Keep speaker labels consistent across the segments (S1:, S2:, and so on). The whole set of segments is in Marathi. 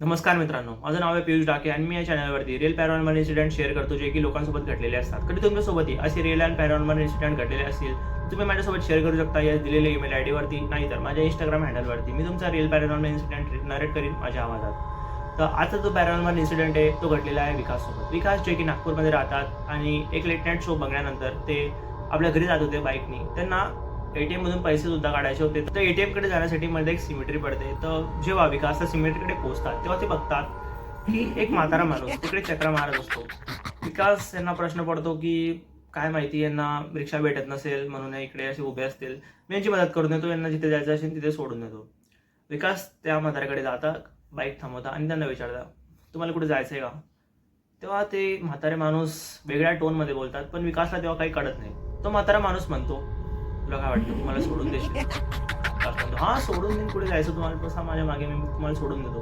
S1: नमस्कार मित्रांनो, माझं नाव आहे पियुष डाके आणि मी या चॅनलवरती रिअल पॅरानॉर्मल इन्सिडेंट शेअर करतो, जे की लोकांसोबत घडलेले असतात. कधी तुमच्यासोबतही असे रिअल अँड पॅरानॉर्मल इन्सिडेंट घडलेले असतील, तुम्ही माझ्यासोबत शेअर करू शकता या दिलेल्या ईमेल आयडी वरती, नाही तर माझ्या इंस्टाग्राम हँडलवरती. मी तुमचा रिअल पॅरानॉर्मल इन्सिडेंट नरेट करीन माझ्या आवाजात. तर आजचा जो पॅरानॉर्मल इन्सिडेंट आहे तो घडलेला आहे विकाससोबत. विकास जे की नागपूरमध्ये राहतात आणि एक लेट नाईट शो बघण्यानंतर ते आपल्या घरी जात होते बाईकनी. त्यांना एटीएम मधून पैसे सुद्धा काढायचे होते. तर एटीएम कडे जाण्यासाठी मध्ये एक सिमेट्री पडते. तर जेव्हा विकास त्या सिमेट्रीकडे पोहोचतात तेव्हा ते बघतात की एक म्हातारा माणूस तिकडे चक्रा मारत असतो. विकास यांना प्रश्न पडतो की काय माहिती यांना रिक्षा भेटत नसेल म्हणून हे इकडे असे उभे असतील. मी यांची मदत करून देतो, यांना जिथे जायचं असेल तिथे सोडून देतो. विकास त्या म्हाताऱ्याकडे जाता, बाईक थांबवता आणि त्यांना विचारता, तुम्हाला कुठे जायचं आहे का? तेव्हा ते म्हातारे माणूस वेगळ्या टोनमध्ये बोलतात, पण विकासला तेव्हा काही कळत नाही. तो म्हातारा माणूस म्हणतो, तुला काय वाटतं तुम्हाला सोडून देशील? विकास म्हणतो, हा सोडून देईन, कुठे जायचं तुम्हाला, बसा माझ्या मागे, मी तुम्हाला सोडून देतो.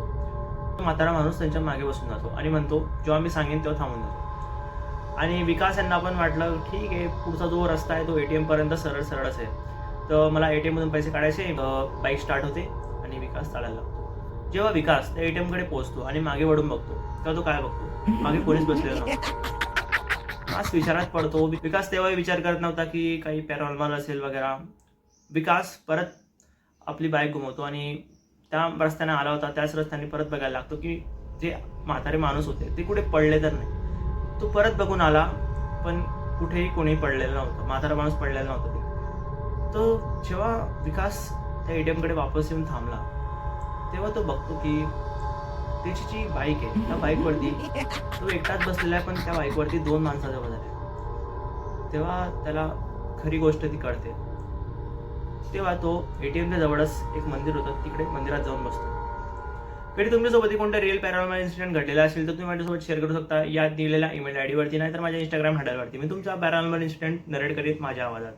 S1: तो म्हातारा माणूस त्यांच्या मागे बसून जातो आणि म्हणतो, जेव्हा मी सांगेन तेव्हा थांबून जातो. आणि विकास यांना पण वाटलं ठीक आहे, पुढचा जो रस्ता आहे तो एटीएम पर्यंत सरळ सरळच आहे. तर मला एटीएम मधून पैसे काढायचे. बाईक स्टार्ट होते आणि विकास चालायला लागतो. जेव्हा विकास त्या एटीएम कडे पोहोचतो आणि मागे वळून बघतो तेव्हा तो काय बघतो, मागे पोलीस बसलेला नव्हता. हाच विचारात पडतो. विकास तेव्हा विचार करत नव्हता की काही पॅरानॉर्मल असेल वगैरे. विकास परत आपली बाईक घुमवतो आणि त्या रस्त्याने आला होता त्याच रस्त्याने परत बघायला लागतो की जे म्हातारे माणूस होते ते कुठे पडले तर नाही. तो परत बघून आला, पण कुठेही कोणी पडलेलं नव्हतं, म्हातारा माणूस पडलेला नव्हता ते. तो जेव्हा विकास त्या एटीएम कडे वापस येऊन थांबला तेव्हा तो बघतो की त्याची जी बाईक आहे त्या बाईकवरती तो एकटाच बसलेला आहे, पण त्या बाईकवरती 2 माणसं जवळ झाले. तेव्हा त्याला खरी गोष्ट ती कळते. तेव्हा तो एटीएमच्या जवळच एक मंदिर होतं, तिकडे मंदिरात जाऊन बसतो. कधी तुमच्यासोबत कोणता रिअल पॅरानॉर्मल इन्सिडेंट घडलेला असेल तर तुम्ही माझ्यासोबत शेअर करू शकता या दिलेल्या ईमेल आयडी वरती, नाही तर माझ्या इंस्टाग्राम हँडलवरती. मी तुमचा पॅरानॉर्मल इन्सिडेंट नरेट करीत माझ्या आवाजात.